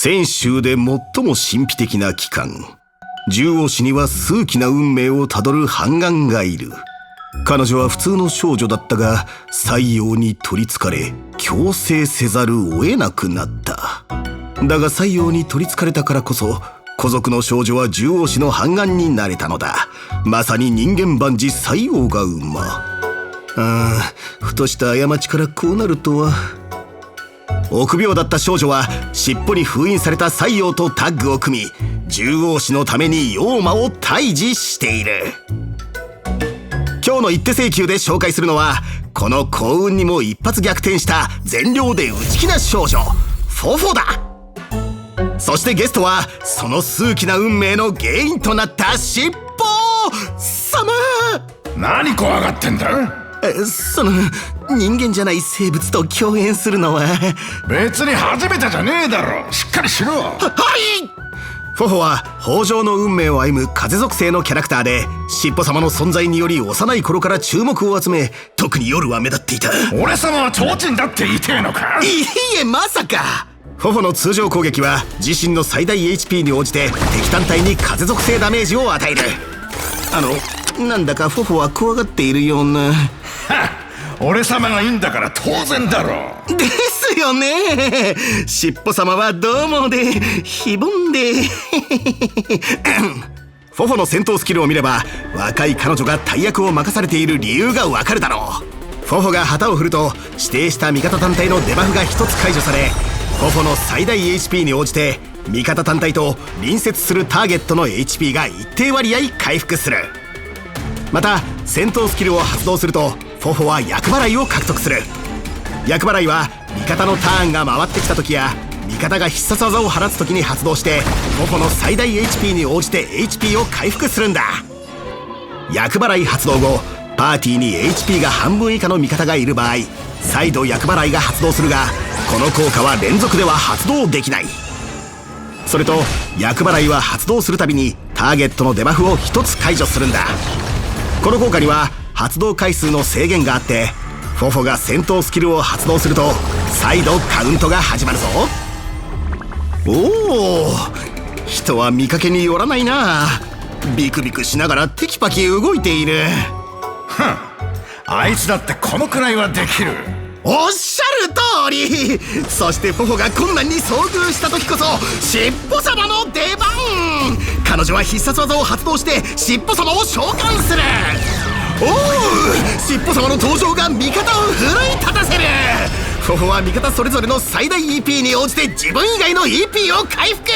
泉州で最も神秘的な機関、獣王市には数奇な運命をたどる半眼がいる。彼女は普通の少女だったが、西洋に取りつかれ強制せざるを得なくなった。だが西洋に取りつかれたからこそ、古族の少女は獣王市の半眼になれたのだ。まさに人間万事西洋が馬。ふとした過ちからこうなるとは。臆病だった少女は尻尾に封印された西洋とタッグを組み、獣王市のために妖魔を退治している。今日の一手請求で紹介するのは、この幸運にも一発逆転した善良で内気な少女フォフォだ。そしてゲストはその数奇な運命の原因となった尻尾様。何怖がってんだ。人間じゃない生物と共演するのは。別に初めてじゃねえだろ。しっかりしろ。はい。フォフォは豊穣の運命を歩む風属性のキャラクターで、尻尾様の存在により幼い頃から注目を集め、特に夜は目立っていた。俺様は提灯だって言いてえのか。いいえ、まさか。フォフォの通常攻撃は自身の最大 HP に応じて敵単体に風属性ダメージを与える。なんだかフォフォは怖がっているような。俺様がいいんだから当然だろう。ですよね。尻尾様はどうもで非凡でフォフォの戦闘スキルを見れば、若い彼女が大役を任されている理由がわかるだろう。フォフォが旗を振ると指定した味方単体のデバフが1つ解除され、フォフォの最大 HP に応じて味方単体と隣接するターゲットの HP が一定割合回復する。また戦闘スキルを発動するとフォフォは厄払いを獲得する。厄払いは味方のターンが回ってきた時や味方が必殺技を放つ時に発動して、フォフォの最大 HP に応じて HP を回復するんだ。厄払い発動後、パーティーに HP が半分以下の味方がいる場合、再度厄払いが発動するが、この効果は連続では発動できない。それと厄払いは発動するたびにターゲットのデバフを1つ解除するんだ。この効果には発動回数の制限があって、フォフォが戦闘スキルを発動すると再度カウントが始まるぞ。おお、人は見かけによらないな。ビクビクしながらテキパキ動いている。あいつだってこのくらいはできる。おっしゃる通り。そしてフォフォが困難に遭遇した時こそ尻尾様の出番。彼女は必殺技を発動して尻尾様を召喚する。おお、尻尾様の登場が味方を奮い立たせる。フォフォは味方それぞれの最大 EP に応じて自分以外の EP を回復。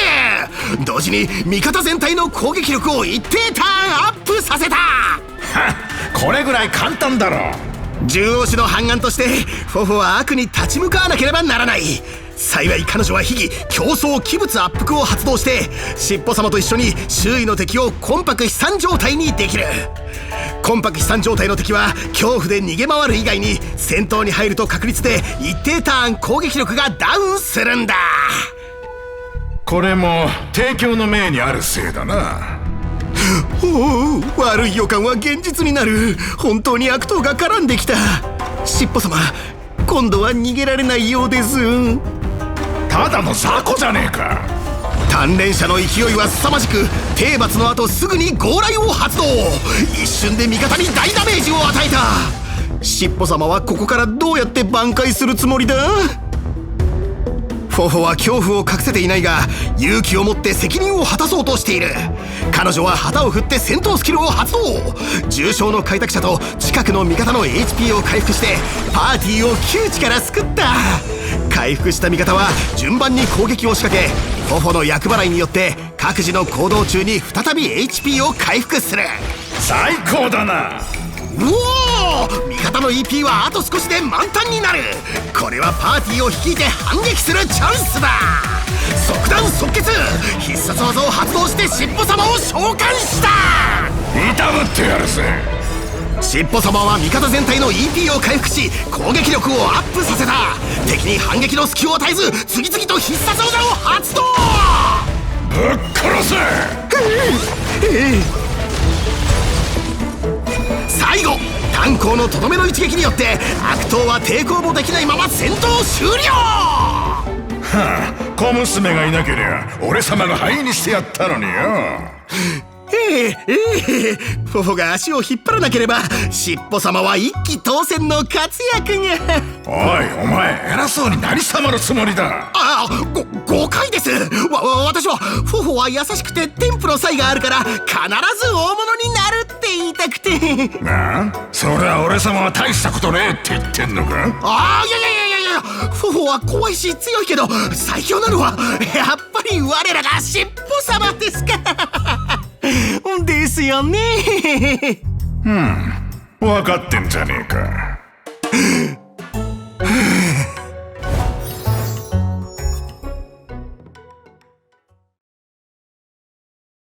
同時に味方全体の攻撃力を一定ターンアップさせた。これぐらい簡単だろう。獣王市の半眼としてフォフォは悪に立ち向かわなければならない。幸い彼女は秘技競争鬼物圧迫を発動して尻尾様と一緒に周囲の敵を魂魄飛散状態にできる。魂魄飛散状態の敵は恐怖で逃げ回る以外に戦闘に入ると確率で一定ターン攻撃力がダウンするんだ。これも提供の命にあるせいだな。おお、悪い予感は現実になる。本当に悪党が絡んできた。尻尾様、今度は逃げられないようです。ただの雑魚じゃねえか。鍛錬者の勢いは凄まじく、刑罰の後すぐに号雷を発動。一瞬で味方に大ダメージを与えた。尻尾様はここからどうやって挽回するつもりだ。フォフォは恐怖を隠せていないが、勇気を持って責任を果たそうとしている。彼女は旗を振って戦闘スキルを発動。重傷の開拓者と近くの味方の HP を回復してパーティーを窮地から救った。回復した味方は順番に攻撃を仕掛け、フォフォの厄払いによって各自の行動中に再び HP を回復する。最高だな。うおー、味方の EP はあと少しで満タンになる。これはパーティーを率いて反撃するチャンスだ。即断即決、必殺技を発動して尻尾様を召喚した。痛むってやるぜ。尻尾様は味方全体の EP を回復し攻撃力をアップさせた。敵に反撃の隙を与えず次々と必殺技を発動。ぶっ殺せ。最後、炭鉱のとどめの一撃によって悪党は抵抗もできないまま戦闘終了。はあ、小娘がいなけりゃ俺様が灰にしてやったのによ。フォフォが足を引っ張らなければしっぽ様は一騎当選の活躍が。おいお前、偉そうに何様のつもりだ。誤解です。私はフォフォは優しくて天賦の才があるから必ず大物になるって言いたくて。なあ、そりゃ俺様は大したことねえって言ってんのか。いやフォフォは怖いし強いけど最強なのはやっぱり我らがしっぽ様ですからですよね。分かってんじゃねえか。